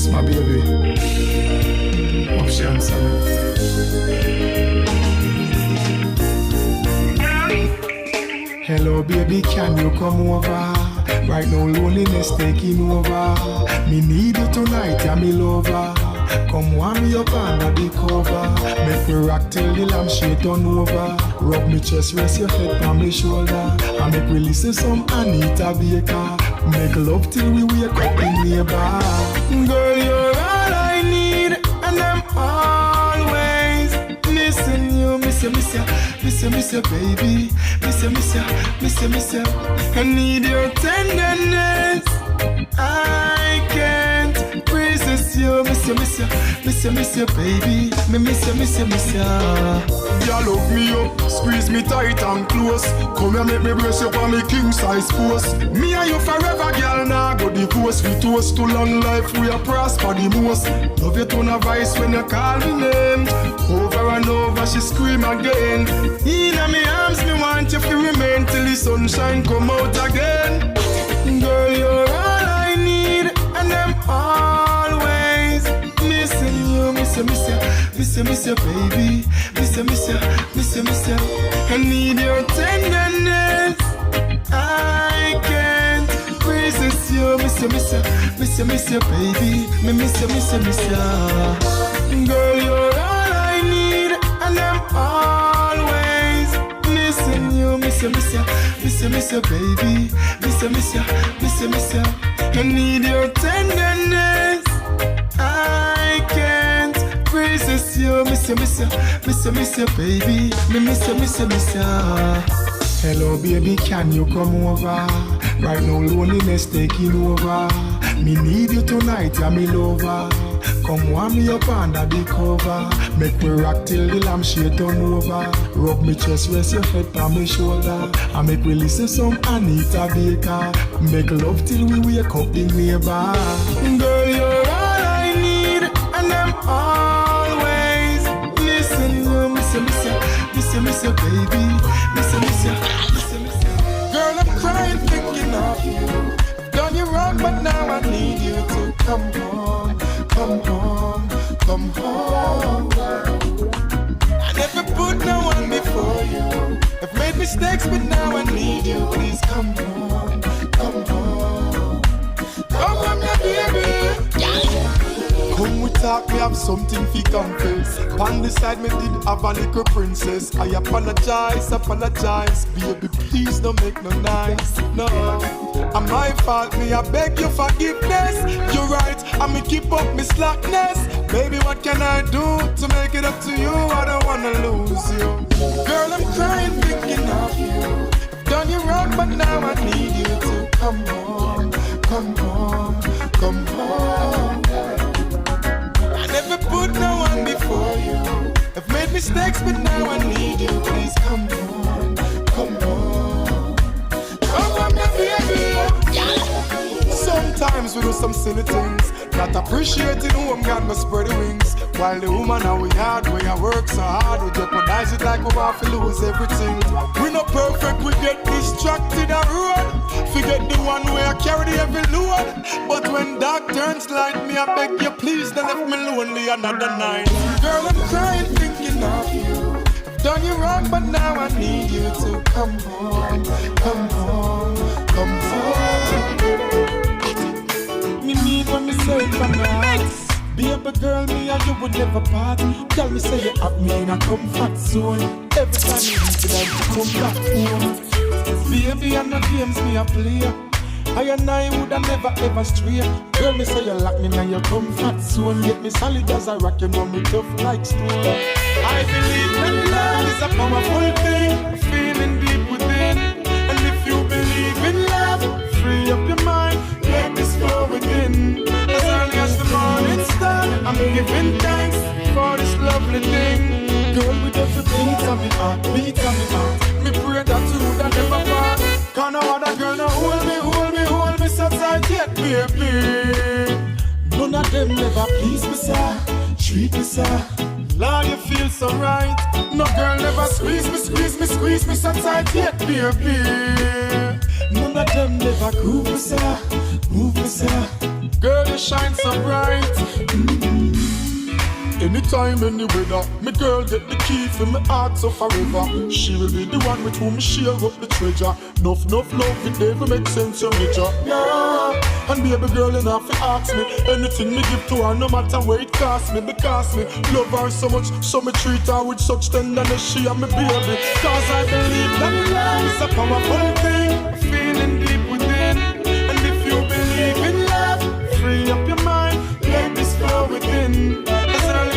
Yes, my baby. Option, hello, baby, can you come over? Right now, loneliness taking over. Me need you tonight, yeah, me lover. Come warm me up under the cover. Make me rock till the lampshade turn over. Rub me chest, rest your head on me shoulder. And make me listen some Anita Baker. Make love till we wake up in neighbor. Girl, you're all I need, and I'm always missing you. Miss you, miss you, miss you, miss you, baby. Miss you, miss you, miss you, miss you. I need your tenderness. I can't resist you. Miss you, miss you, miss you, miss you, baby. Me miss you, miss you, miss you. Y'all look me up, squeeze me tight and close. Come here, make me brace you on me king size post. Me and you forever, girl. Now go divorce. We toast to long life. We are prosper the most. Love your tone of voice when you call me name. Over and over, she scream again. In my arms, me want you to remain till the sunshine come out again. Girl, you're all I need, and I'm always missing you. Miss you, miss you, miss you, miss you, baby. Miss you, miss you, miss you, miss you. I need your tenderness. I can't resist you. Miss you, miss you, miss you, miss you, baby. Me miss you, miss you, miss you. Girl, you're all I need, and I'm always missing you. Miss you, miss you, miss you, miss you, baby. Miss you, miss you, miss you, miss you. I need your tenderness. I can't resist you. Miss you, miss you, miss you, miss you, baby. Me miss you, miss you, miss you. Hello, baby, can you come over? Right now, loneliness taking over. Me need you tonight, yeah, me lover. Come warm me up under the cover. Make me rock till the lampshade turn over. Rub me chest, rest your head on my shoulder. And make me listen some Anita Baker. Make love till we wake up in neighbor. Girl, you're all I need, and I'm always missing you. Miss you, miss you, miss you, miss you, baby. Miss you, miss you, miss you, miss you. Girl, I'm crying thinking of you. I've done you wrong, but now I need you to come home. Come home, come home. I never put no one before you. I've made mistakes, but now I need you. Please come home, come home. Come home, my baby. Come we talk, we have something fi confess. On the side, me did have a little princess. I apologize, apologize. Baby, please don't make no nice. No, I'm my fault, me I beg your forgiveness. You're right, I me keep up me slackness. Baby, what can I do to make it up to you? I don't wanna lose you. Girl, I'm crying thinking of you. I've done you wrong, but now I need you to come home, come home, come home. I never put no one before you. I've made mistakes, but now I need you. Please come home, come home. Come on, my baby. Sometimes we do some silly things, not appreciating who I'm got, but spread the wings. While the woman how we hard, we I work so hard, we jeopardize it like we want to lose everything. We not perfect, we get distracted and road. Forget the one way I carry the heavy load. But when dark turns light, me I beg you please don't leave me lonely another night. Girl, I'm crying thinking of you. I've done you wrong, but now I need you to come home, come home, come home. Me mean when me say it from my heart. Baby girl, me and you would never part. Tell me say you have me in a comfort zone. Every time you need to like to come back home. Baby, I'm not games me a play. I and I would have never ever stray. Girl, me say you lock me in your comfort zone. Get me solid as a rock, you know me tough like stone. I believe that love is a powerful thing, feeling deep within. And if you believe in love, free up your mind, let this flow within. As early as the morning star, I'm giving thanks for this lovely thing. Girl, with every beat of me heart, beat of me heart, me pray that you would have never part. Can no other girl now hold me so tight yet, baby. None of them never please me, sir, treat me, sir. Lord, you feel so right. No girl never squeeze me so tight yet, baby. None of them never groove me, sir, move me, sir. Girl, you shine so bright. Anytime, any weather, me girl get the key for me heart so forever. She will be the one with whom me share up the treasure. Enough love, it never make sense, you major. Yeah, and baby girl, you have to ask me anything me give to her, no matter where it costs me. Because me love her so much, so me treat her with such tenderness. She and me baby, cause I believe that love is a powerful thing, feeling deep within. And if you believe in love, free up your mind, let this flow within.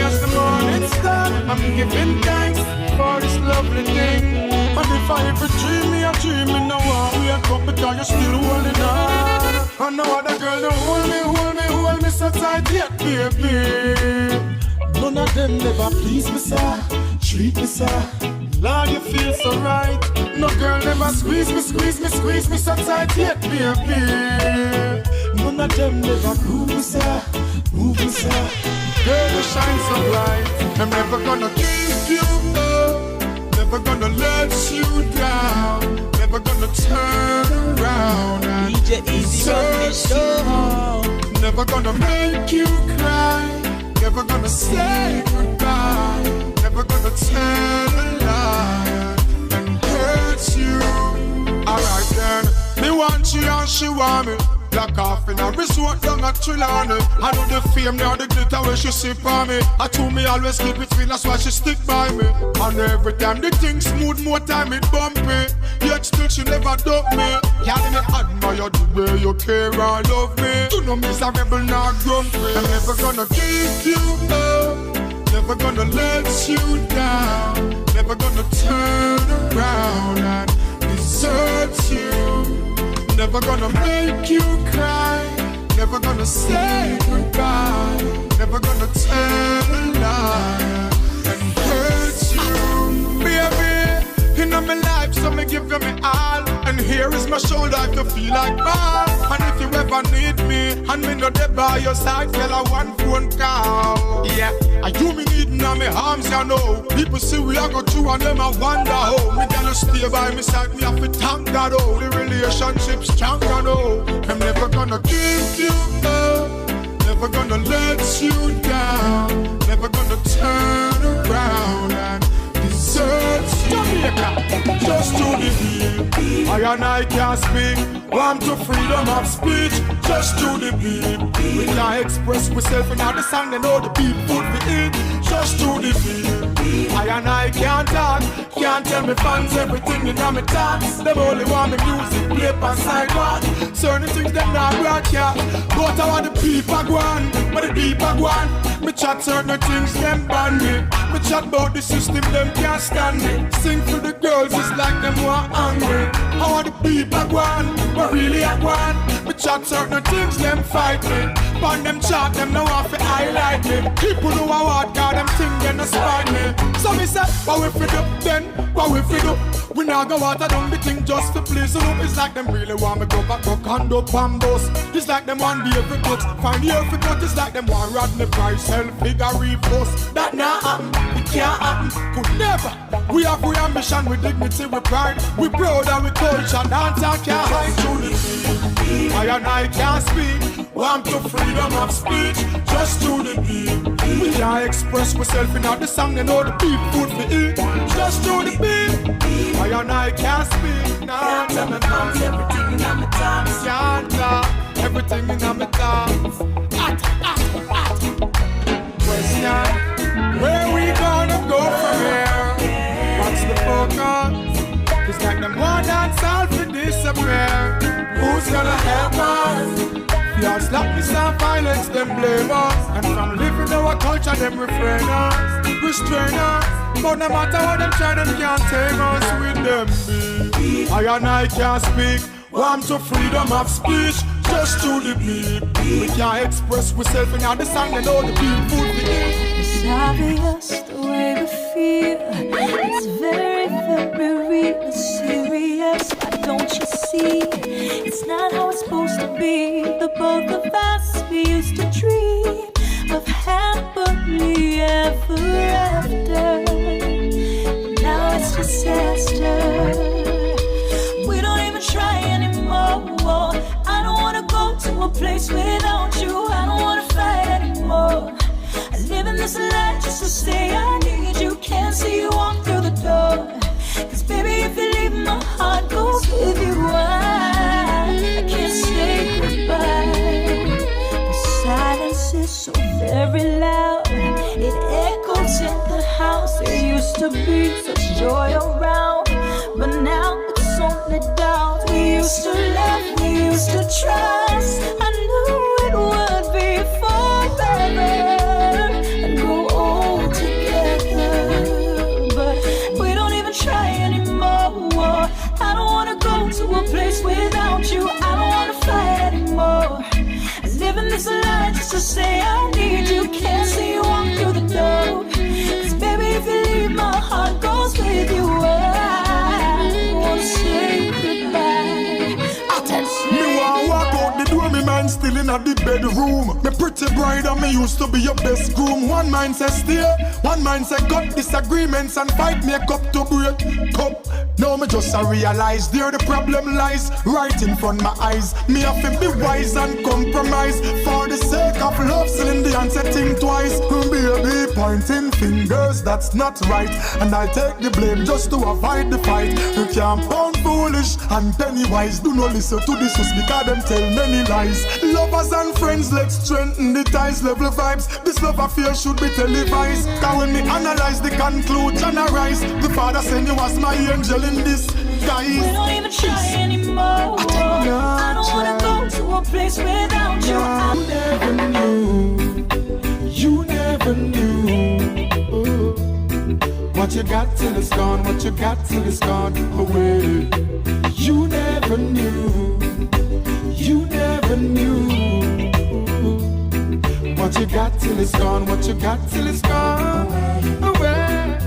As the morning's done, I'm giving thanks for this lovely thing. And if I ever dream me, I dream me now. I wake up because you're still holding on. And no other girl don't hold me so tight yet, baby. None of them never please me, sir. Treat me, sir. Lord, you feel so right. No girl never squeeze me so tight yet, baby. None of them never groove me, sir. Move me, sir. Girl, you shine so bright. I'm never gonna give you up. Never gonna let you down. Never gonna turn around and desert you. Never gonna make you cry. Never gonna say goodbye. Never gonna tell a lie and hurt you. Alright then, me want you and she want me. Black off in a resort down at Trelawney. I know the fame now, the glitter when she sip on me. I told me always keep it real, that's why she stick by me. And every time the thing smooth, more time it bumpy. Yet still she never dump me. Y'all me admire the way you care and love me. You know me's a rebel, not grumpy. I'm never gonna give you up. Never gonna let you down. Never gonna turn around and desert you. Never gonna make you cry. Never gonna say goodbye. Never gonna tell a lie and hurt you. Baby, in my life, so me give you me all. And here is my shoulder to feel like ball. And if you ever need me, and me not there by your side, tell I one phone call. Yeah, I do me need now me arms, you know. People see we are go through and them I wonder how. Me gonna stay by me side, me have to thank God, oh. The relationship's strong, you know. I'm never gonna give you up. Never gonna let you down. Never gonna turn around and desert you. Jamaica, just to the beat. I and I can't speak. Want to freedom of speech. Just to the beat. We can't express myself in all the song. They know the beat put me in. Just to the beat. I and I can't talk. Can't tell me fans everything in my thoughts. Them only want me music play on sidewalk. Certain things them not broadcast. But I want the people go on. But the people go on. Me chat certain things them ban me. Me chat about the system them can't stand me. Sing for the girls it's like them want angry. I want the people go on. But really I go on. Me chat certain things them fight me. Pan them chat them now want to highlight me. People know I want God them thing them no spite me. So me say what we fi do then? What we fi do? We now go water down the thing just to please them. It's like them really want me go back up and up and bust. It's like them want the every cut. Find the every cut. It's like them want Rodney Price sell figure repost. That not happen. It can't happen. Could never. We have we ambition, we dignity, we pride. We proud and we culture. Dance and can't hide through the beat. I and I can't speak. Want to freedom of speech. Just to the beat. We can't express myself in all the song. They know the people put me in. Just to the beat. I and I can't speak. Nah, tell me now. Everything in my thoughts. Can't talk. Everything in my thoughts. Question. Where we gonna go from here? What's the focus? It's like them one dance all to disappear. Who's gonna help us? Y'all slap this and violence, them blame us. And from living our culture, them refrain us, restrain us. But no matter what them try, them can't take us with them be. I and I can't speak. Want to freedom of speech. Just to the beat. We can't express ourselves in all the song. They know the people we in. It's obvious the way we feel. It's very, very real and serious. Why don't you see? It's not how it's supposed to be. The both of us, we used to dream of happily ever after. Now it's disaster. We don't even try anymore. I don't wanna go to a place without you. this life just to say I need you. Can't see you walk through the door. Cause baby, if you leave, my heart goes with you. I can't say goodbye. The silence is so very loud. It echoes in the house. There used to be such joy around, but now it's only doubt. We used to love, we used to trust. I knew it would be forever and grow old together, but we don't even try anymore. I don't wanna go to a place without you. I don't wanna fight anymore. Living this life just to say I need you. Can't see you walk through the door. Cause baby, if you leave, my heart goes with you. I wanna say goodbye. Me want walk out the door, me man still in the bedroom. Me pretty bride and me used to be your best groom. One man say stay, one man say cut. Disagreements and fight make up to break up. Now me just realize there the problem lies right in front my eyes. Me have to be wise and compromise for the sake of love. Selling the answer think twice. Baby pointing fingers, that's not right, and I take the blame just to avoid the fight. You can't pound foolish and penny wise. Do not listen to this just because them tell many lies. Lovers and friends, let's strengthen the ties. Level vibes, this love affair should be televised. Cause when me analyze the conclusion arise, the Father send you as my angel in this guys. We don't even try anymore. I don't wanna go to a place without you. You never knew what you got till it's gone, what you got till it's gone away. You never knew, you never knew what you got till it's gone, what you got till it's gone away.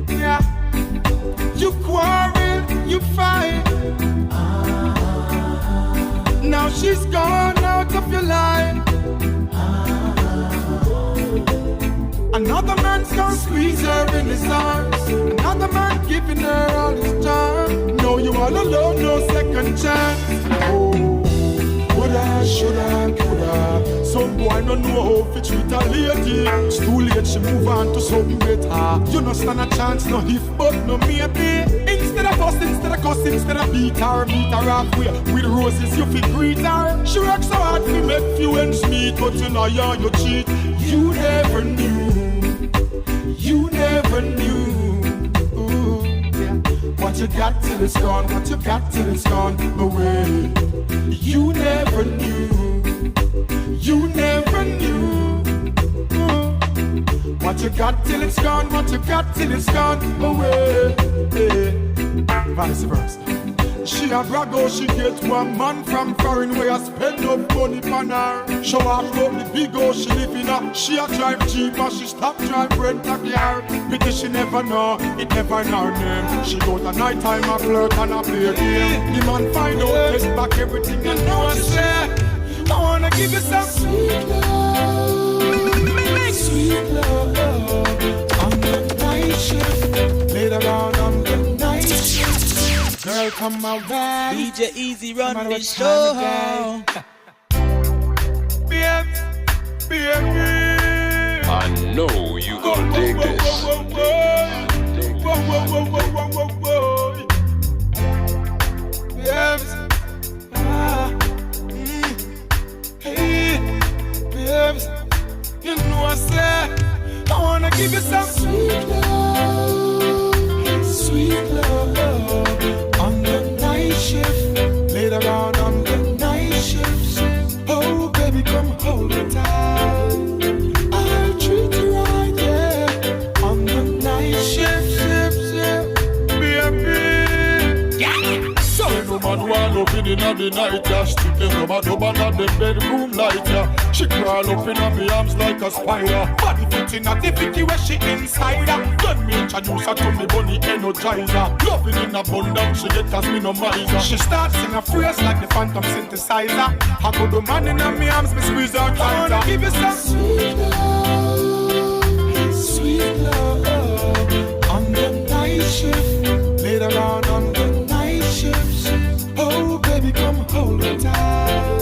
Yeah. You quarrel, you fight. Now she's gone out of your life. Another man's gonna squeeze her in his arms. Another man giving her all his time. No, you all alone, no second chance. Oh, woulda, shoulda, coulda. Some boy no know how to treat a lady. It's too late, she move on to something better. You no stand a chance, no if but no maybe. Instead of fuss, instead of cuss, instead of meet her halfway. With roses you feel greet her. She works so hard to make few ends meet, but you know you cheat. You never knew, you never knew. Ooh, yeah. What you got till it's gone, what you got till it's gone away. You never knew, you never knew. Ooh. What you got till it's gone, what you got till it's gone away. Yeah. Vice versa. She a brag how she get one man from foreign where I spend up money on her. Show off about the big house she live in her. She a drive cheap and she stop drive rent a car. Because she never know, it never in her name. She go to night time a flirt and a play game. The man find out, take back everything and know and say I wanna give you some sweet love, sweet love. On the night shift, later on the night shift. Girl, come my way. DJ Easy run the show. Baby. I know you gon' dig this. Hey, babes, you know I said I wanna give you some sweet love, sweet love. On the night shift, later on the night shift. Oh, baby, come hold me tight. I'll treat you right, yeah. On the night shift, baby. Yeah. So no man want up in the night, yeah. Strip them rubber on the bedroom light, yeah. She crawl up in my arms like a spider. Body fitting at the 50 where she inside her. When me introduce her to me bunny energizer. Loving in abundance, she get as me no miser. She starts in a phrase like the phantom synthesizer. I go the man in my arms, me squeeze her tighter. I wanna give you some sweet love, sweet love. On the night shift, later on the night shift. Oh baby, come hold me tight.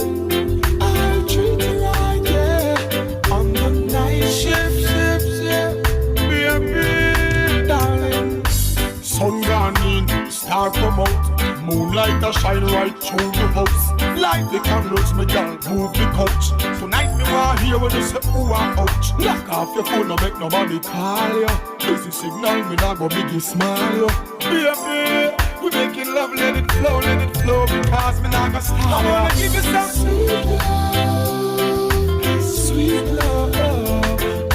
I'll treat you right, yeah. On the night shift. a shine right through the house. Light the candles, me girl, move the couch. Tonight me want hear when you say ooh and ouch. Lock off your phone, no make nobody call you. Busy signal, me not go biggie smile you. Baby, we making love, let it flow, because me not gonna stop. I wanna give you some sweet love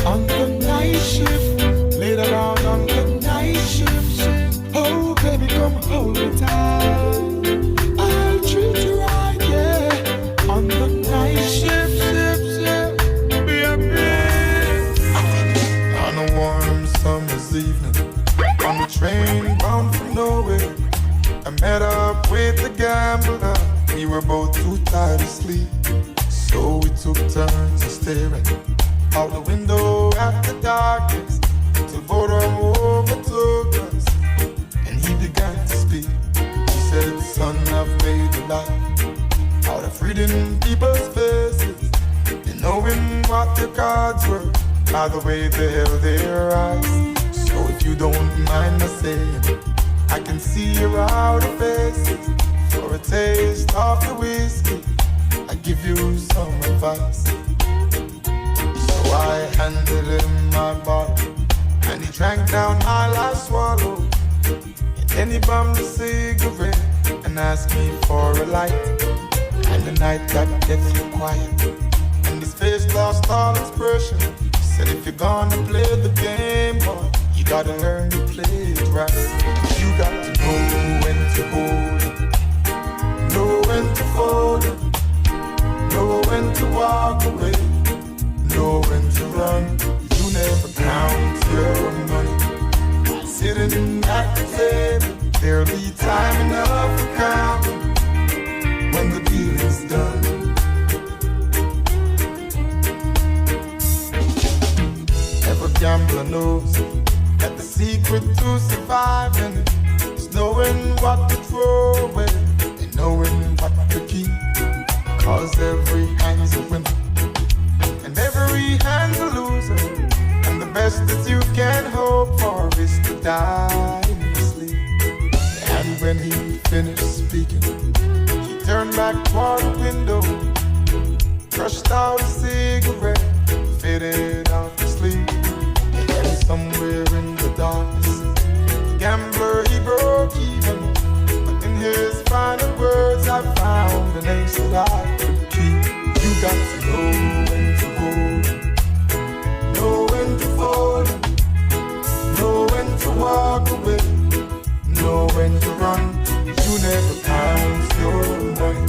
on the night shift. Later on the night shift. Oh baby, come hold me tight. I'll treat you right, yeah. On the night shift. Baby. On a warm summer's evening, on the train bound for nowhere, I met up with a gambler. We were both too tired to sleep, so we took turns of staring out the window at the darkness till boredom overtook us, and he began to speak. He said, son, I've made a life out of reading people's faces and knowing what their cards were by the way they held their eyes. So if you don't mind my saying, I can see your outer faces. For a taste of the whiskey, I give you some advice. So I handed him my bottle, and he drank down my last swallow. And then he bummed a cigarette and asked me for a light. And the night got deathly quiet, and his face lost all expression. He said, if you're gonna play the game, boy, you gotta learn to play it right. You got to know when to hold it, know when to fold it, know when to walk away, know when to run. You never count your money sitting at the table. There'll be time enough for counting when the deal is done. Every gambler knows that the secret to surviving is knowing what to throw away and knowing what to keep. Cause every hand's a winner and every hand's a loser, and the best that you can hope for is to die in your sleep. And when he finished speaking, he turned back toward the window, crushed out a cigarette, faded out to sleep. And somewhere in the darkness, the gambler, he broke even. But in his final words, I found an ace that I could keep. You got to know when to hold it, know when to fold it, know when to walk away, know when to run. You never count your money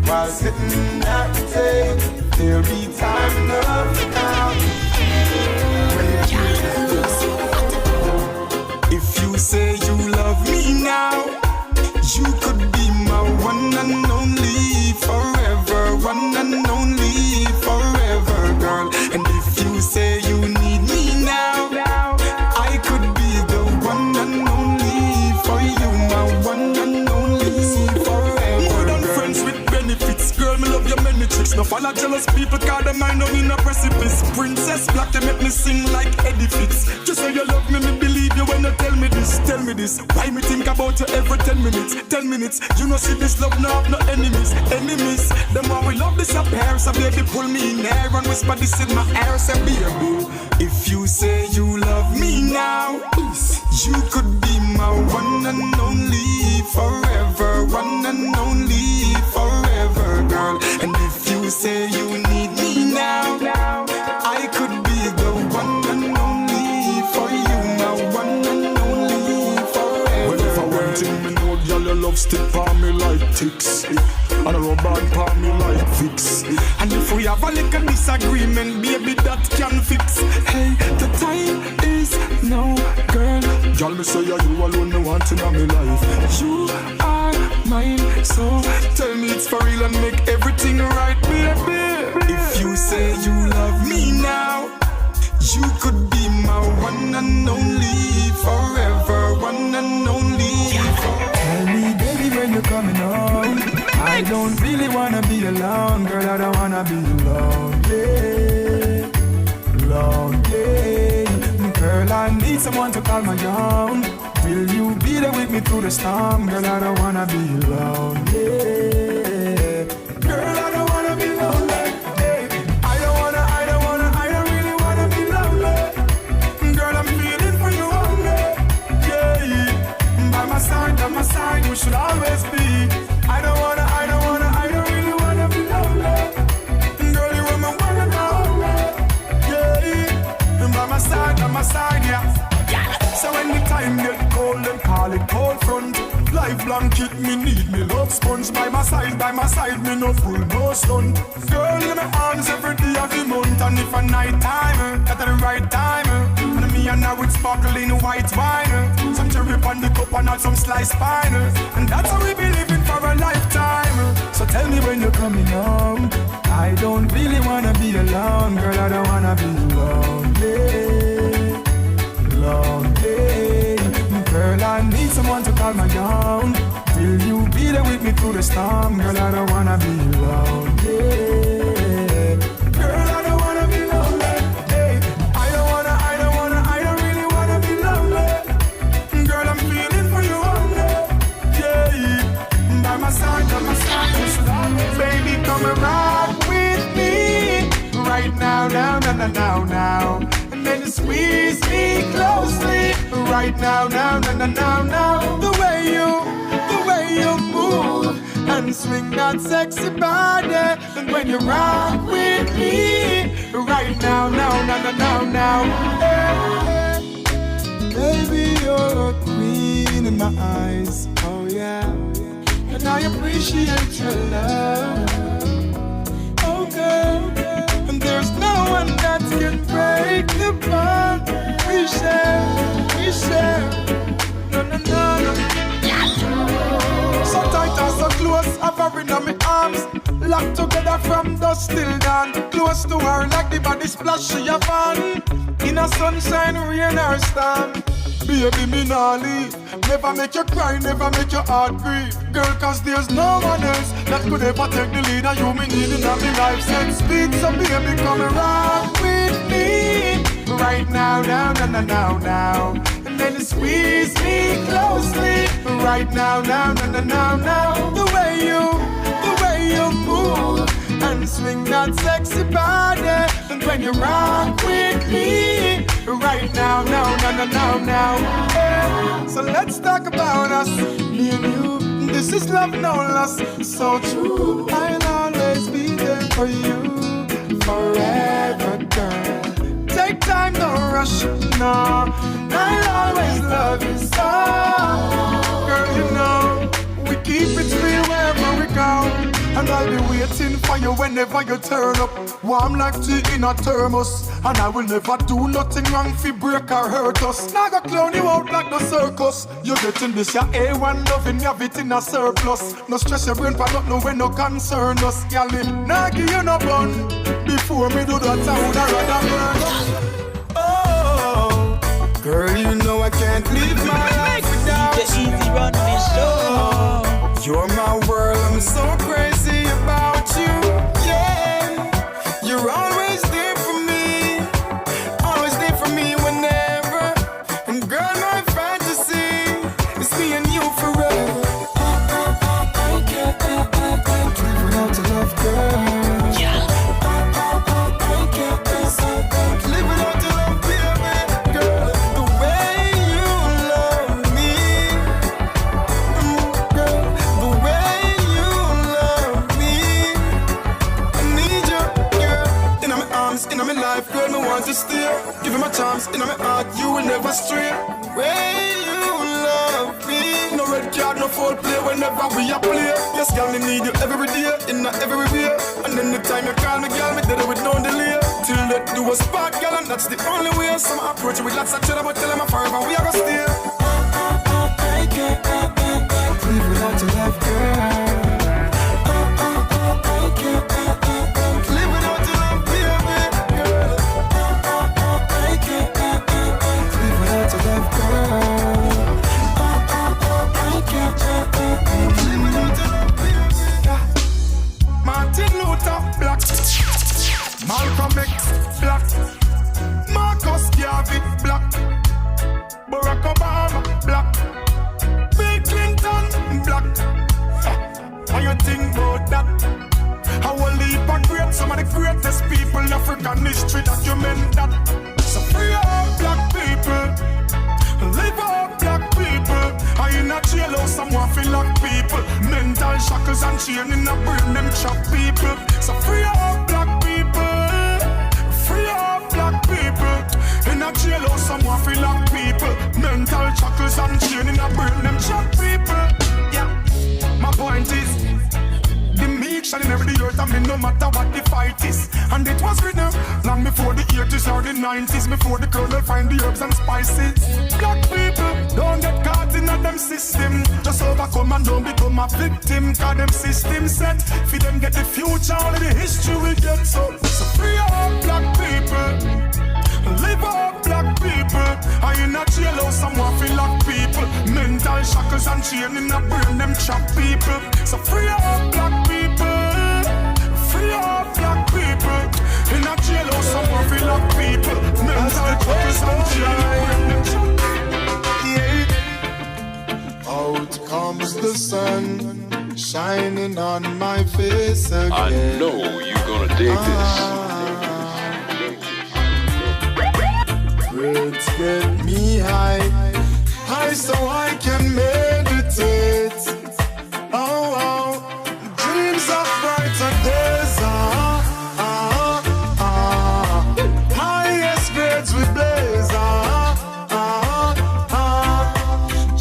while sitting at the table. There'll be time enough to count. If you say you love me now, you could be my one and only forever, one and only forever, girl. And if you say you need me now, I could be the one and only for you, my one and only forever. More than friends with benefits, girl, me love your many tricks. No follow jealous people, cause them mind on in a precipice. Princess Black, you make me sing like Eddie Fitz. Just say you love me, me believe you when you tell me this, tell me this. Why me think about you every 10 minutes, 10 minutes. You know see this love now have no enemies, enemies. The more we love disappear, so baby pull me in air and whisper this in my ear, say baby. If you say you love me now, you could be my one and only forever, one and only forever, girl. And if you say you need me now, I could be the one and only for you, my one and only forever. Well, if I want thing, me know y'all your love stick for me like ticks, and a rubber for me like fix. And if we have a little disagreement, baby, that can fix. Hey, the time is now, girl. Y'all me say you alone, me want in my life. You are mine, so tell me it's for real and make everything right, baby. If you say you love me now, you could be my one and only forever, one and only forever. Tell me, baby, when you're coming home. I don't really wanna be alone, girl. I don't wanna be lonely, lonely. Girl, I need someone to call my own. Will you be there with me through the storm? Girl, I don't wanna be lonely. Girl, I don't wanna be lonely. I don't really wanna be lonely. Girl, I'm feeling for you only. Yeah, by my side, you should always be. I don't really wanna be lonely. Girl, you are my one and only. Yeah, by my side, yeah. So when the time get cold, then call it cold front. Life blanket, me need me love sponge. By my side, me no fool, no stunt. Girl, in my arms every day of the month. And if a night time, at the right time. And me and her with sparkling white wine. Some cherry on the cup and not some sliced pine. And that's how we be living for a lifetime. So tell me when you're coming home. I don't really wanna be alone. Girl, I don't wanna be lonely. Girl, I need someone to calm me down. Will you be there with me through the storm? Girl, I don't wanna be lonely. Girl, I don't wanna be lonely. I don't really wanna be lonely. Girl, I'm feeling for you only. Yeah, by my side, you should always. Baby, come around with me right now. And then you squeeze me closely right now. The way you move and swing that sexy body. And when you rock with me right now. Hey. Baby, you're a queen in my eyes. Oh yeah. And I appreciate your love. Oh girl. And there's no one that can break the bond we share. No. So tight and so close, hovering on my arms. Locked together from dusk till dawn. Close to her like the body splash she a fan. In a sunshine, rain or storm. Baby, me nah leave. Never make you cry, never make your heart grieve. Girl, cause there's no one else that could ever take the lead. And you me need in my life set speed. So baby, come around with me right now. And then you squeeze me closely right now. The way you move and swing that sexy body. And when you rock with me right now. Hey, so let's talk about us, me and you. This is love, no loss, so true. I'll always be there for you, forever, girl. Take time, don't rush, no. I'll always love you so. Girl, you know, we keep it real wherever we go. And I'll be waiting for you whenever you turn up. Warm like tea in a thermos. And I will never do nothing wrong fi break or hurt us. Now go clown you out like the circus. You getting this, your A1 loving, you have it in a surplus. No stress your brain for nothing when no concern us. Girl, nah give you no bun. Before me do that, I would rather burn. Oh, girl, you know I can't live my life without you. The easy run this show. You're my world, I'm so crazy about you. Yeah, you're always there for me. Always there for me whenever. And girl, my fantasy is me and you forever. I can't live without your love, girl. Yeah. I can't live without your love, baby. Girl, the way you love me. Girl, the way you love me. I need you, girl. In my arms, in my life, girl, no want to steer. Give me my chance, in my heart, you will never stray. Way you love me. No red card, no foul play whenever we are play. Yes, girl, me need you every day, in every way. And anytime you call me, girl, me did it with no delay. Till that do a spot, girl, and that's the only way. Some approach you with lots of cheddar, but tell them I'm forever, we are gonna stay. I can't live without your love, girl. I can't live without your love, baby, girl. I can't live without your love, girl. I can't live without your love, baby. Martin Luther, black. Malcolm X, black. Marcus Garvey, black. Barack Obama, black. American history document that. So free up black people, live up black people. I in a jailhouse, someone feel like people. Mental shackles and chain in a brain, them chop people. So free up black people, free up black people. In a jailhouse, someone feel like people. Mental shackles and chain in a brain, them chop people. Yeah, my point is, the meek shall never the earth, I mean no matter what the fight is. And it was written long before the 80s or the 90s, before the colonel find the herbs and spices. Black people, don't get caught in a them system. Just overcome and don't become a victim. Cause them system set, for them get the future, all the history will get. So free up black people, live up black people. I in a jailhouse, someone feel like people. Mental shackles and chain in a brain, them chop people. So free up black people, free up black people. In a jailhouse, someone feel like people. Mental shackles and chain in a brain, them chop people. Out comes the sun, shining on my face again. I know you're gonna dig this. Words get me high, high so I can meditate. Oh, oh, dreams of brighter days. Highest grades we blaze.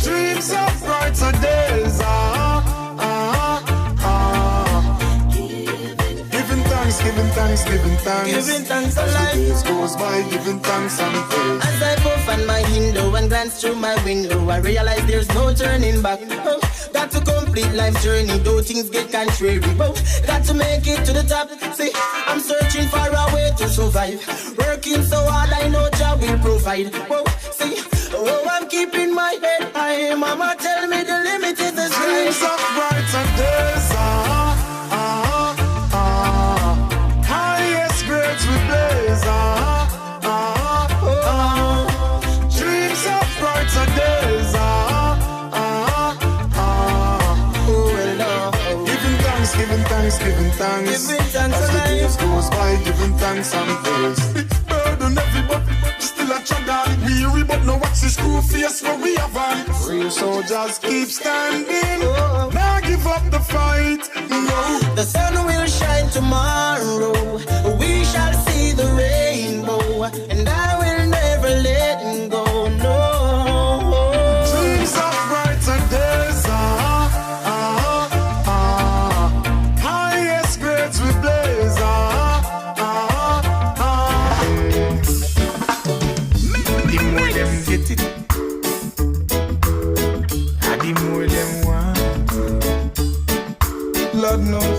Dreams of brighter days. Giving thanks, giving thanks, giving thanks. Giving thanks As the alive. days goes by, giving thanks and praise. As I puff on my window and glance through my window, I realize there's no turning back. Oh, got to complete life's journey, though things get contrary. Oh, got to make it to the top. See, I'm searching for a way to survive. Working so hard, I know Jah will provide. Oh, see, oh, I'm keeping my head high. Mama tell me the limit is the sky. Dreams of brighter days. Highest grades we blaze. Dreams of brighter days. Giving thanks, giving thanks, giving thanks. Giving thanks As the alive. days goes by, giving thanks and praise. It's burden everybody, still a chugga. Weary but no wax is screw face where we have on. Real soldiers keep standing. Oh. Now give up the fight. No. The sun will shine tomorrow. We shall see the rainbow, and I will never let go. No. Dreams of brighter days. Highest grades we blaze. The more them get it, the more them want. Lord knows.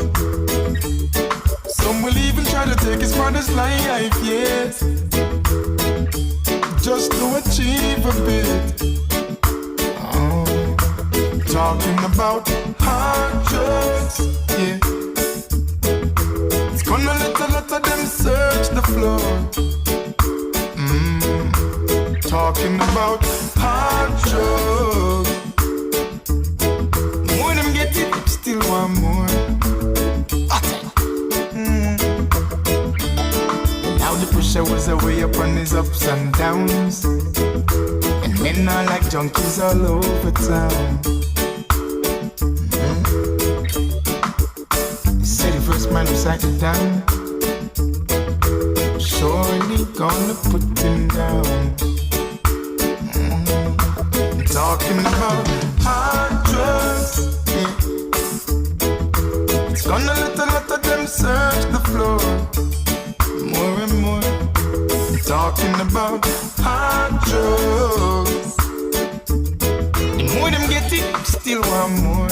Some will even try to take his father's life, yes, just to achieve a bit. Oh, talking about hard drugs, yeah. It's gonna let a lot of them search the floor. Talking about hard drugs. More them get it, still want more. Now the pressure was away upon his ups and downs, and men are like junkies all over town. Say the first man who sat it down, surely gonna put him down. Talking about hard drugs, yeah. It's gonna let a lot of them search the floor. More and more. Talking about hard drugs. The more them get it, still want more.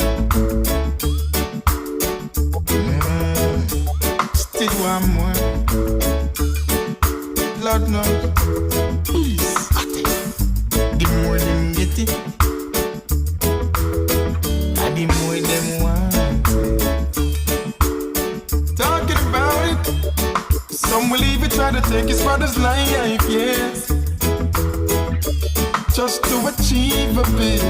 Still want more. Lord knows. The more them get it, and the more them want it. Talking about it, some will even try to take his father's life, yes, just to achieve a bit.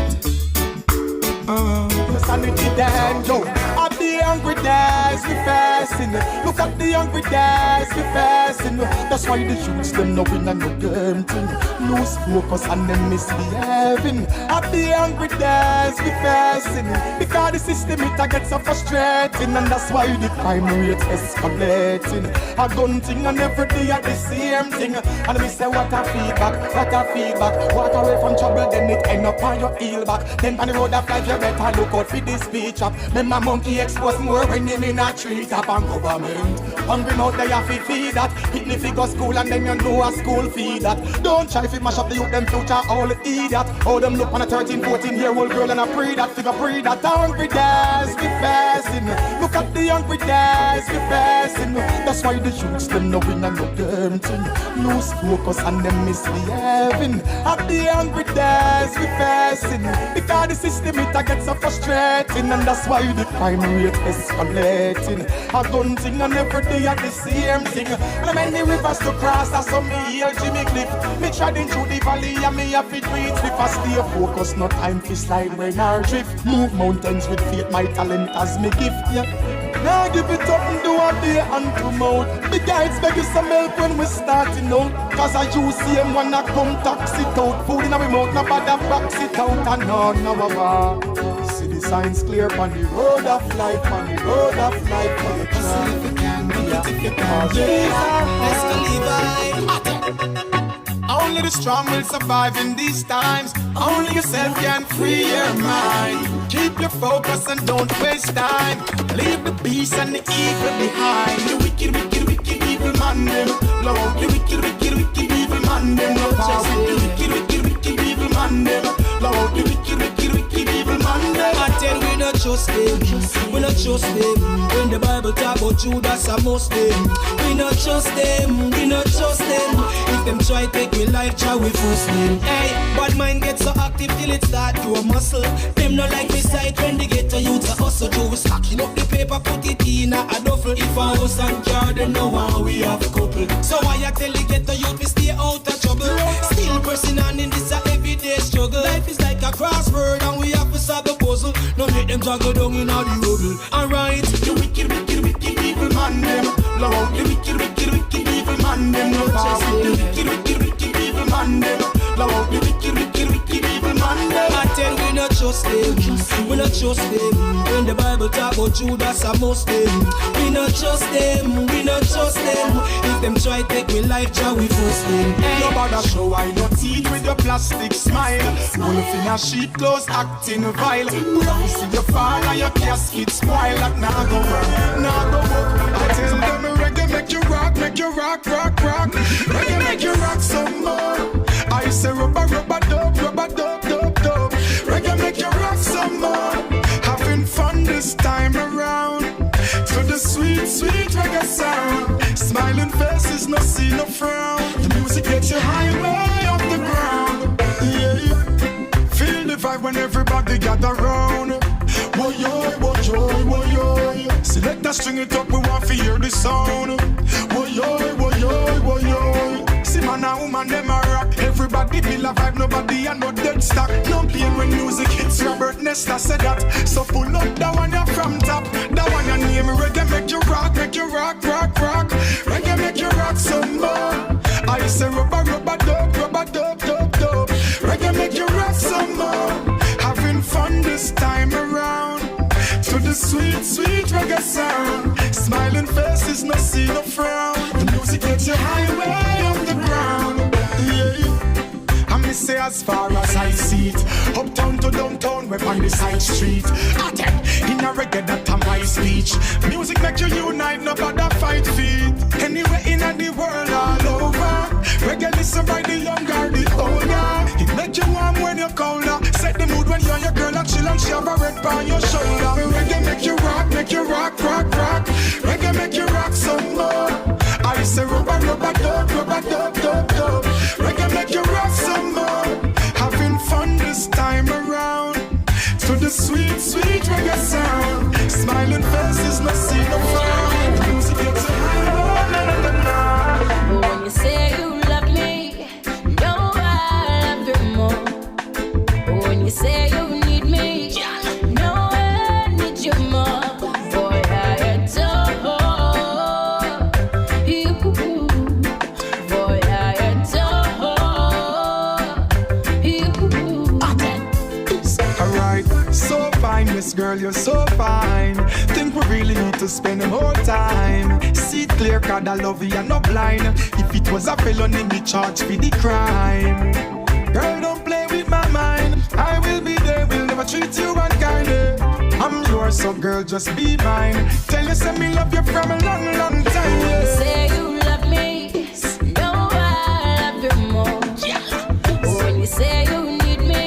Sanity then, yo, I be hungry, that's the fact. passing. Look at the hungry days we passing. That's why the youths them no win and no game thing. Lose focus and them misbehaving. At the hungry days we passing. Because the system it a get so frustrating, and that's why the crime rate escalating. A gun thing and every day at the same thing. And we say what a feedback, what a feedback. Walk away from trouble, then it end up on your heel back. Then on the road of life you better look out for this speech up. Remember monkey expose more when you in a tree top. And government hungry mouth they have to feed that. Hit the figure school and then you know a school feed that. Don't try to mash up the youth them future all idiot. How them look on a 13, 14-year-old girl and a pre that figure pre that. Hungry days we passing. Look at the hungry days we passing. That's why the youths them no win and no game thing. Lose focus and them misbehaving. At the hungry days we passing. Because the system it a get so frustrating, and that's why the crime rate escalating. A gun thing and every day at the same thing. And many rivers to cross, that's some me heal Jimmy Cliff. Me treading through the valley and me have to tweet. If I stay focused, no time to slide when I drift. Move mountains with faith, my talent as me gift, yeah. Now give it up and do a day and promote. The guides beg you some help when we starting out. Cause I use him when I come tax it out. Food in our mouth, nobody box it out. And no, see the signs clear on the road of life, on the road of life. For the try. If you can, make it if you can. Let's go, Levi. Only the strong will survive in these times. Only yourself can free your mind. Keep your focus and don't waste time. Leave the beast and the evil behind. The wicked, wicked, wicked evil man them. Lord, the wicked, wicked, wicked evil man them. No power. The wicked, wicked, wicked evil man them. Lord, the wicked, wicked, wicked evil man them. I tell we not trust them. We not trust them. When the Bible talk about Judas and Muslim, we not trust them. We not trust them. If them try take we life, try we force them. Hey, bad mind get so active till it start to a muscle. Them not like me sight when they get to you to hustle. Do we stacking up the paper, put it in a duffel. If I was and car, then no one we have a couple. So why I tell you get to youth, we stay out of trouble. Still pressing on in this a everyday struggle. Life is like a crossword and we have to solve the puzzle. No make them juggle down in all the rubble. Alright, the wicked, wicked, wicked evil man them. Lord, the wicked, wicked, wicked evil man them. No power with the wicked, wicked, wicked evil man them. Lord, the wicked, wicked, wicked evil man them. I tell we not trust them. We not trust them. When the Bible talk about Judas and Muslim, we not trust them. We not trust them. If them try take me life, try we force them. Hey. No bother show I no teeth with your plastic smile. Wolf in a sheep clothes acting vile. We have see your fall and your casket spoil. That now go work, now go work. I tell them reggae make you rock, rock, rock. Reggae make you rock some more. I say rubber, dope. Reggae make you rock some more. Having fun this time around. To the sweet, sweet reggae sound. Smiling faces, no see, no frown. The music gets you high way off the ground. Yeah. Feel the vibe when everybody gather round. Woyoy. Select that string it up, we want to hear the sound. Woyoy. See man and woman, them a rock. Everybody feel a vibe, nobody and no dead stock. No pain when music hits, Robert Nesta said that. So pull up that one you from top. That one your name, reggae make you rock. Reggae make you rock some more. I say rubber, dope. Reggae make you rock some more. Having fun this time around. To the sweet, sweet reggae sound. Smiling faces, no see, no frown. The music gets you high way off the ground. Yeah. I miss say as far as I see it. Uptown to downtown, we're on the side street. In a reggae, that's my speech. Music make you unite, no bother fight feet. Anywhere in the world, all over. Reggae listen by the young or the older. It make you warm when you're colder. Set the mood when you and your girl are chill and she have a red on your shoulder. Reggae make you rock. Reggae make you rock some more. I say rubber, dope. Reggae make you rock some more. Having fun this time around. To the sweet, sweet reggae sound. Smiling faces, no see no frown. The music gets a high. When you say you love me, you know I love you more. When you say you need me, you know I need you more. Boy, I adore yes girl, you're so fine. Think we really need to spend more time. See it clear, cause I love you, you're not blind. If it was a felony, me charge for the crime. Girl, don't play with my mind. I will be there, will never treat you unkindly. I'm yours, so girl, just be mine. Tell you, say me love you from a long, long time. When you say you love me, know I love you more. When you say you need me,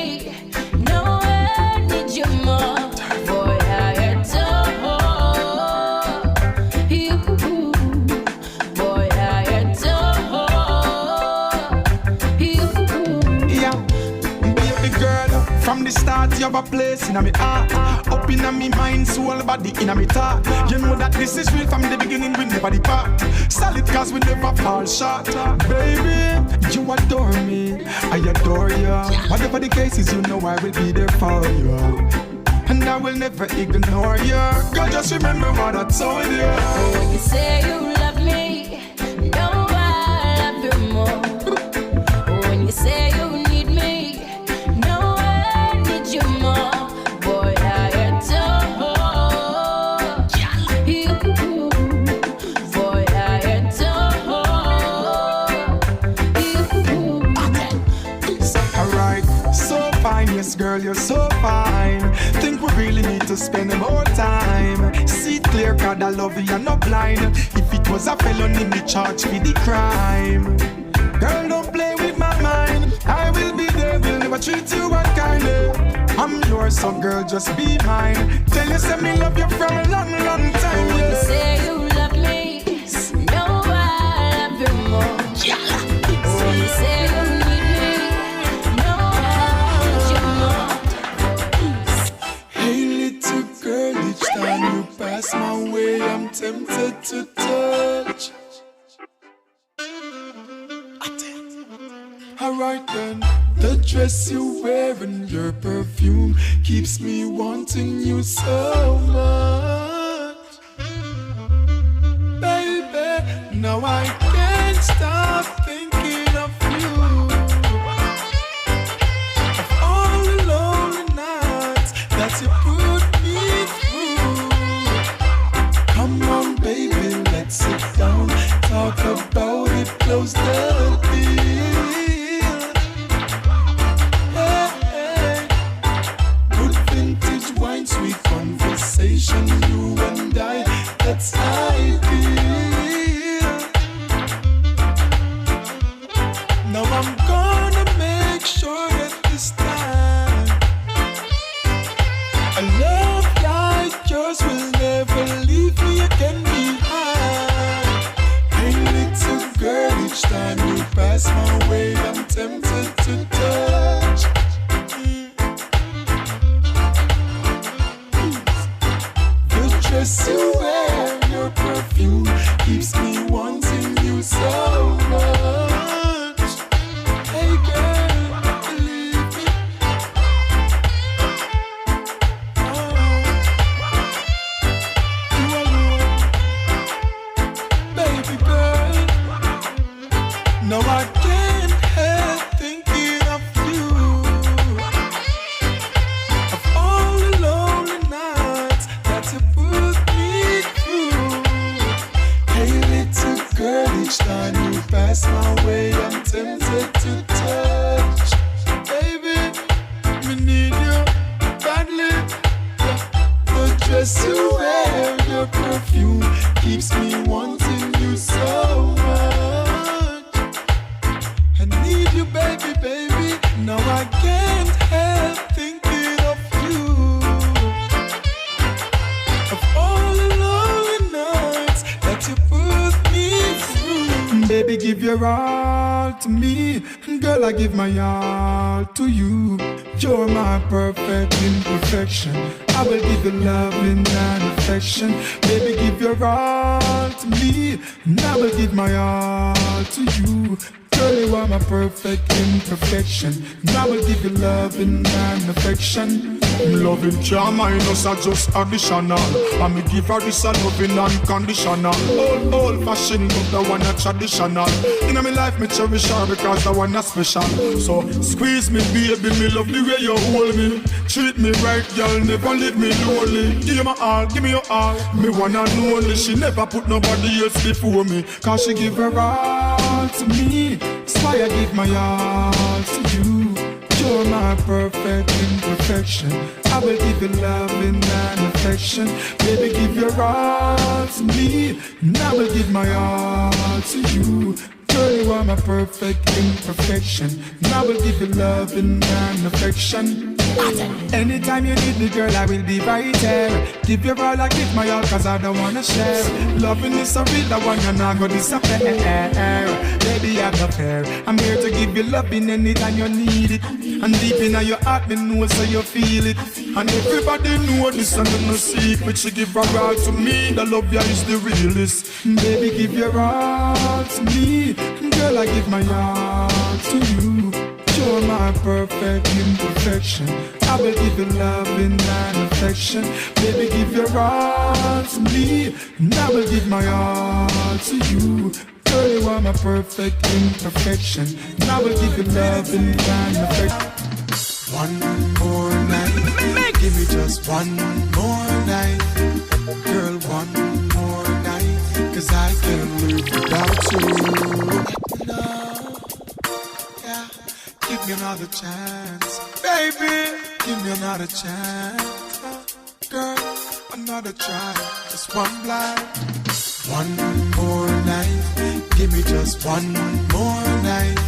know I need you more. Boy, I adore you. Boy, I adore you. Yeah, baby girl, from the start you have a place in my heart. Up in my mind, soul, body in my thought. You know that this is real from the beginning, we never depart. Solid cause we never fall short. Baby, you adore me, I adore you. Whatever the case is, you know I will be there for you. And I will never ignore you. Girl, just remember what I told you. When you say you love me, know I love you more. When you say you need me, know I need you more. Boy, I adore you. Boy, I adore you. Alright, so fine, yes girl, you're so fine. Think we really need to spend more time. See it clear, cause I love you, you're not blind. If it was a felony, me charge for the crime. Girl, don't play with my mind. I will be there, will never treat you unkindly. I'm yours, so girl, just be mine. Tell you, say me love you from a long, long time. When you Yeah. say you love me, know I love you more. When you say you need me, know I need you more. Hey little girl, each time you pass my way, I'm tempted to touch. Alright then, the dress you wear and your perfume keeps me wanting you so much. Baby, now I can't stop thinking of you. Of all the lonely nights that you put me through. Come on baby, let's sit down, talk about it, close the deal. Sweet conversation, you and I, that's ideal. Now I'm gonna make sure that this time a love like yours will never leave me again behind. Hey little girl, each time you pass my way, I'm tempted to touch. Dress you wear, your perfume keeps me wanting you so much. Hey girl, believe me. Oh, you alone, baby girl. No, I can't help thinking of you. Of all the lonely nights that you put me through. Hey little girl, each time you pass my way, I'm tempted to touch. Baby, me need you badly. The dress you wear, your perfume keeps me wanting you so much. I need you, baby, baby. Now I can't help thinking of you. Of all the lonely nights that you put me through. Baby, give your all to me. Girl, I give my all to you. You're my perfect imperfection. I will give you loving and affection. Baby, give your all to me, and I will give my all to you. Girl, you are my perfect imperfection. And I will give you love and affection. Loving charm, minus are just additional. And me give her this a loving unconditional. Old fashioned, but the one a traditional. In my life, me cherish her because the one a special. So squeeze me, baby, me love the way you hold me. Treat me right, girl, never leave me lonely. Give you my all, give me your all. Me wanna know only, she never put nobody else before me. Cause she give her all to me. That's why I give my all to you. You're my perfect imperfection. I will give you love and affection. Baby, give your all to me, and I will give my all to you. Girl, you are my perfect imperfection, and I will give you love and affection. Anytime you need me, girl, I will be right there. Give your all, I give my all, cause I don't wanna share. Loving is a real one, you're not gonna disappear. Baby, I'm not fair. I'm here to give you loving anytime you need it. And deep in your heart, me know so you feel it. And everybody know this and no secret. She give her all to me, the love ya is the realest. Baby, give your all to me, girl, I give my all to you. You're my perfect imperfection. I will give you love and affection. Baby, give your all to me, and I will give my all to you. Girl, you are my perfect imperfection, and I will give you love and affection. One more night, give me just one more night. Girl, one more night, cause I can't live without you. No, yeah, give me another chance. Baby, give me another chance. Girl, another try, just one blind. One more night, give me just one more night.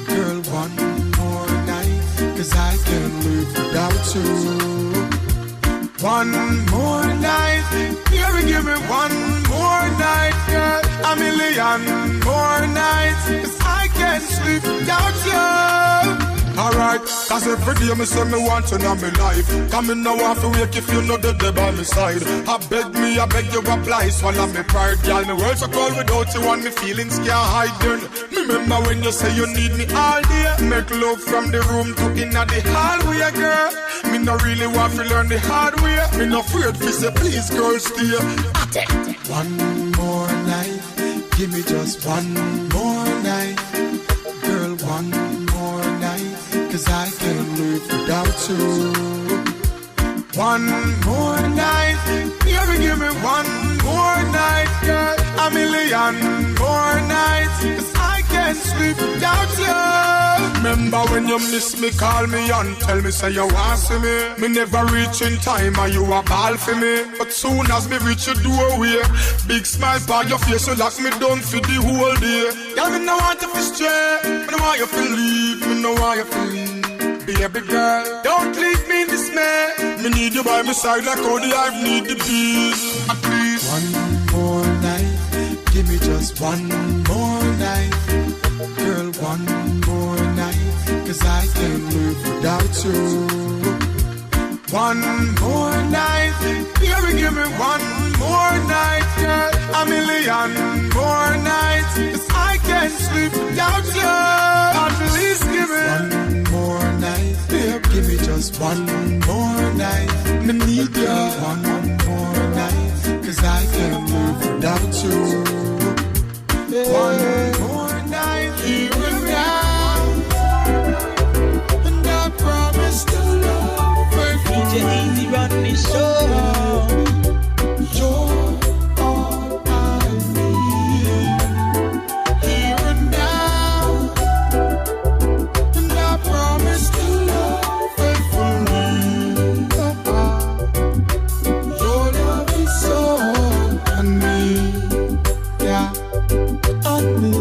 Girl, one more night, cause I can't live without you. One more night, baby, give me one more night, girl. A million more nights, cause I can't sleep without you. Alright, cause every day me say me want you in my life. Come in now want to wake if you know that they by my side. I beg you apply, swallow me pride. Girl, me world so cold without you and me feelings can't hide. Girl, remember when you say you need me all day. Make love from the room to inna the hallway, girl. Me no really want to learn the hard way. Me no afraid to say please, girl, stay. One more night, give me just one more night. Girl, one more night, cause I can't live without you. One more night, baby, give me one more night, girl. A million more nights, cause I can't sleep without you. Remember when you miss me, call me and tell me say you want see me. Me never reach in time and you a ball for me. But soon as me reach your doorway, big smile by your face, you lock me down for the whole day. Girl, me no want you to stray, me no want you to leave, me no want you to leave. Baby girl, don't leave me in dismay. Me need you by my side like how the hive need the bees. Please. One more night, give me just one more night. Girl, one more night, cause I can't live without you. One more night, baby, give me one more night, girl. A million more nights, cause I can't sleep without you. At least give me one more night, babe, give me just one more night. Me need you one more night, cause I can't live without you. One more night, here and now, and I promise to love faithfully. DJ Easy run the show. You're all I need, here and now, and I promise to love faithfully. Your love is so on me, yeah, on me.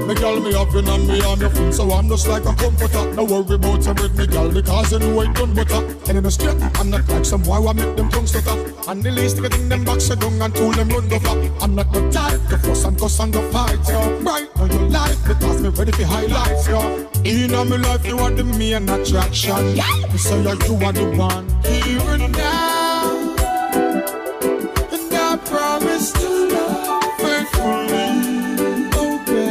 Me girl, me having and me on your feet, so I'm just like a comforter. No worry about you with me, girl, because you know I done butter. And in the street, I'm not like some boy who make them tongues stutter. And the least they think them back so down and tool them run go flop. I'm not the type to fuss and cuss and go fight, yo. Right on your life, because me ready for highlights, yo. In all my life, you are the main attraction. Me say you are the one, here and now. And I promise to love faithfully. Oh, baby.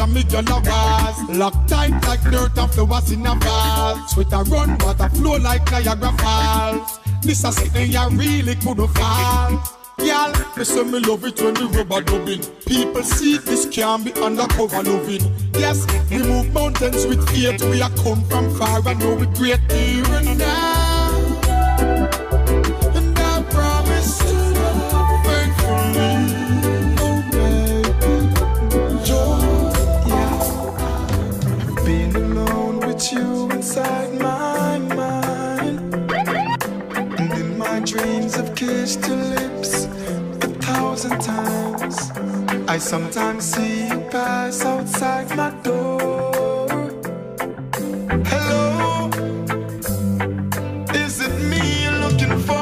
and me girl a was. Lock tight like dirt and flowers in a vase. Sweat a run, water flow like Niagara Falls. This a city you really couldn't fall. Girl, me say me love it when the rubber dubbing. People see this can be undercover loving. Yes, we move mountains with faith. We are come from far and know we great here and now. And I promise to love faithfully. Oh baby, joy. Yeah, I've been alone with you inside my mind, and in my dreams I've kissed your lips 1,000 times. I sometimes see you pass outside my door. Hello, is it me you're looking for?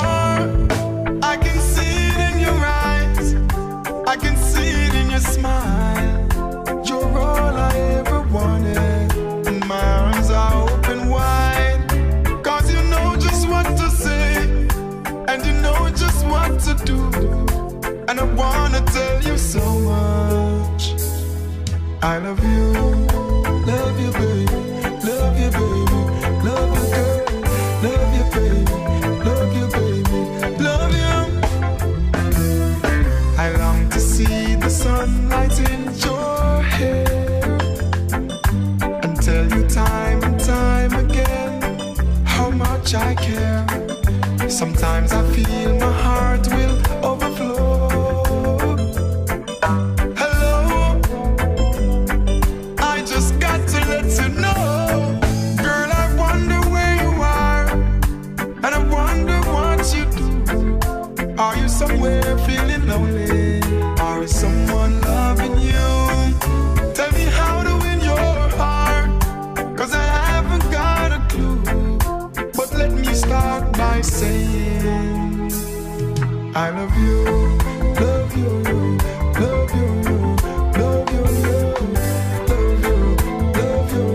I can see it in your eyes, I can see it in your smile. You're all I ever wanted, and my arms are open wide. Cause you know just what to say, and you know just what to do. And I wanna tell you so much. I love you, baby, love you, baby, love you, girl, love you, baby, love you, baby, love you. I long to see the sunlight in your hair, and tell you time and time again how much I care. Sometimes I feel my heart will overflow. Hello, I just got to let you know, girl, I wonder where you are, and I wonder what you do. Are you somewhere feeling lonely? Or is someone loving you? Tell me how to win your heart, cause I haven't got a clue. But let me start by saying I love you, love you, love you, love you, love you, love you.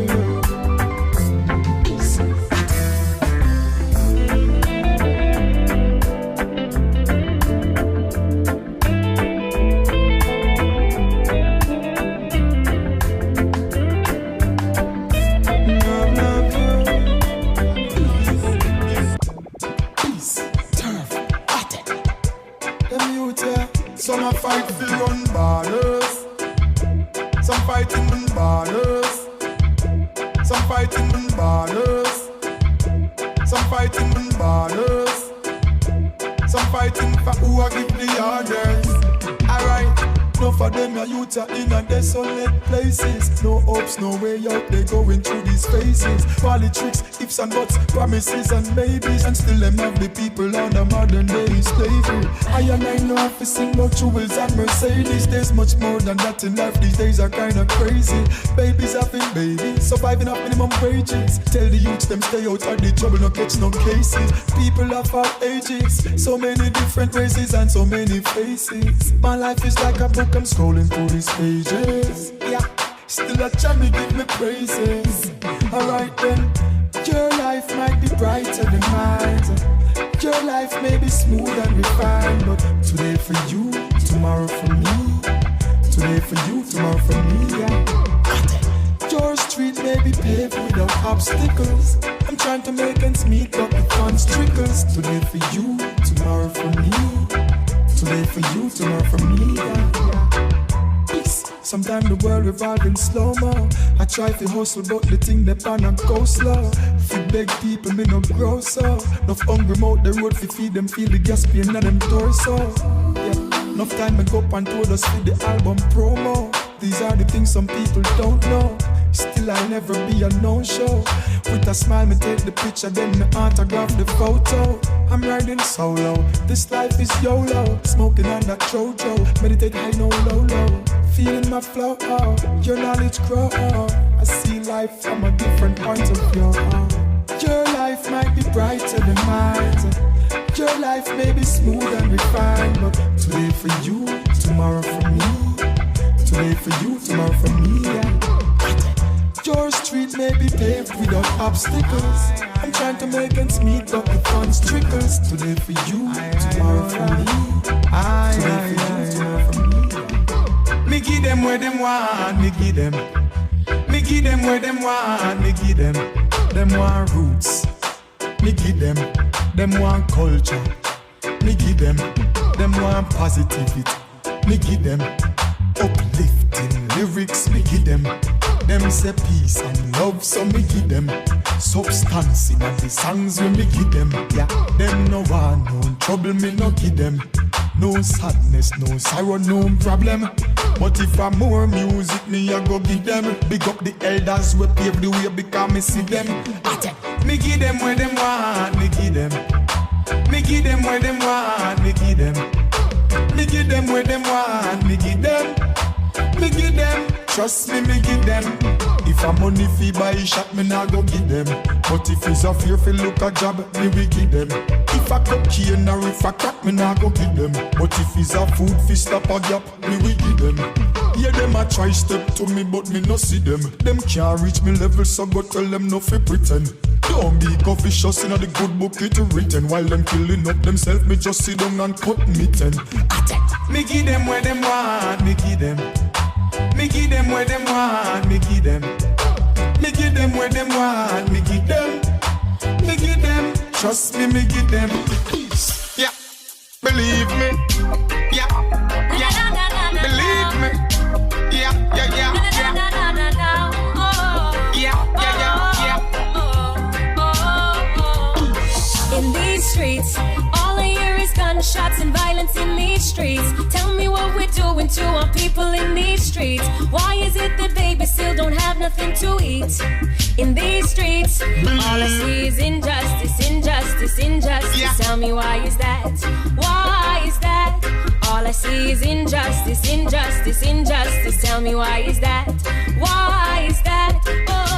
Some a fight for run ballers, some fighting run ballers, some fighting run ballers, some fighting run ballers, some fighting for who a give the orders. Alright. No for them your youth are in a desolate places. No hopes, no way out, they going through these phases. Politics, ifs and buts, promises and maybes, and still them have the people under modern day slavery. I know have to sing about jewels and Mercedes. There's much more than that in life, these days are kinda crazy. Babies having babies, surviving off minimum wages. Tell the youth them stay out of the trouble, no catch no cases. People of all ages, so many different races and so many faces. My life is like a book, I'm scrolling through these pages. Yeah, still a jammy give me praises. Alright then, your life might be brighter than mine. Your life may be smooth and refined, but today for you, tomorrow for me. Today for you, tomorrow for me. Yeah. Your street may be paved without obstacles. I'm trying to make ends meet, but the funds trickles. Today for you, tomorrow for me. Today for you, tomorrow for me. Yeah. Peace. Sometimes the world revolves in slow-mo. I try to hustle, but the thing that pan and go slow. Fi beg people, me no grow so. Enough hungry mouth the road fi feed them, feel the gas pain in them torso. Yeah. Enough time me go up and told us for the album promo. These are the things some people don't know. Still I'll never be a no-show. With a smile me take the picture, then me autograph the photo. I'm riding solo, this life is YOLO. Smoking on that Jojo, meditate high, no low. Feeling my flow, your knowledge grow. I see life from a different point of view. Your life might be brighter than mine. Your life may be smooth and refined, but today for you, tomorrow for me. Today for you, tomorrow for me. Yeah. Your street may be paved without obstacles. I'm trying to make ends meet, but the funds trickles. Today for you, tomorrow for me. Today for you, tomorrow for me. Me give them where them want, me give them. Me give them where them want, me give them. Them want roots, me give them. Them want culture, me give them. Them want positivity, me give them. Uplifting lyrics, me give them. Them say peace and love, so me give them. Substance in the songs when me give them. Yeah, them no want no trouble, me no give them. No sadness, no sorrow, no problem. But if I more music, me I go give them. Big up the elders we pave the way because me see them. Me give them where them want, me give them. Me give them where them want, me give them. Me give them where them want, me give them. Me give them, trust me, me give them. If I'm money fee buy shot, me nah go give them. But if it's a fear fi look a job, me we give them. If I cocaine or if I crack, me nah go give them. But if it's a food fi stop a gap, me we give them. Yeah, them a try step to me, but me no see them. Them can't reach me level, so go tell them no fi pretend. Don't be officious in the good book it written. While them killing up themselves, me just sit down and cut me ten. Me give them where them want, me give them. Me give them where them want, me give them. Me give them where them want, me give them. Me give them, trust me, me give them. Peace, yeah, believe me, yeah, yeah, believe me, yeah, yeah, yeah, yeah. In these streets, all I hear is gunshots and violence in these streets. Tell me what we're doing to our people in these streets. Why is it that babies still don't have nothing to eat? In these streets, all I see is injustice, injustice, injustice. Yeah. Tell me why is that? Why is that? All I see is injustice, injustice, injustice. Tell me why is that? Why is that?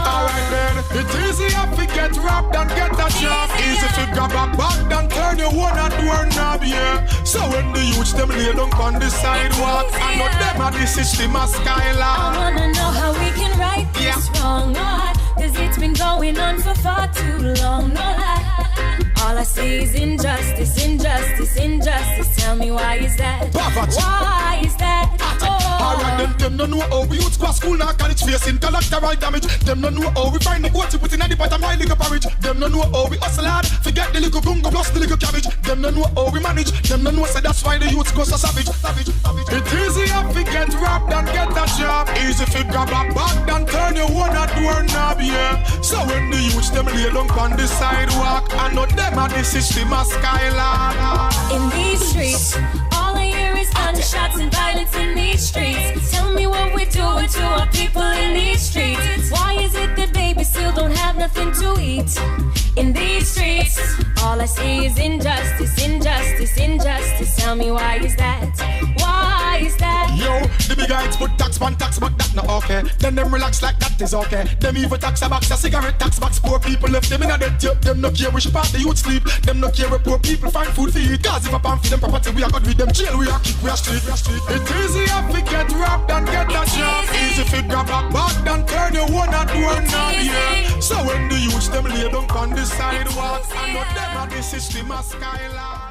Alright then, it's easier to get wrapped and get a job. Easy to grab a bag and turn your one and doorknob, yeah. So when the youths them lay down on the sidewalk, I know them are the system of skyline. I wanna know how we can right this wrong, no lie. Cause it's been going on for far too long, no lie. All I see is injustice, injustice, injustice. Tell me why is that? Why is that? Alright, them no know how we youths go school now college facing collateral damage. Them no know how we find the goat put in the bottom while liquor porridge. Them no know how we hustle hard, forget the little gungo plus the little cabbage. Them no know how we manage. Them no know say that's why the youths go so savage. It's easier to get wrapped and get a job. Easy to grab a bag and turn your one at doorknob, yeah. So when the youths them lay down on the sidewalk, I know them are the system of skyline. In these streets, all I hear is gunshots and violence in these streets. Tell me what we're doing to our people in these streets. Why is it that babies still don't have nothing to eat? In these streets, all I see is injustice, injustice, injustice. Tell me why is that? Why is that? Yo, the big guys put tax but that not okay. Then them relax like that is okay. Them even tax a box, a cigarette tax box. Poor people left them in a debt. Them no care which part the youth sleep. Them no care where poor people find food to eat. Cause if a pan for them property, we are good with them jail. We are kick, we are street. It's easier to get wrapped and get a job. Easy to grab a bag and turn your one and doorknob, yeah. So when the youths them lay down on the sidewalk, I know them are the system of skyline.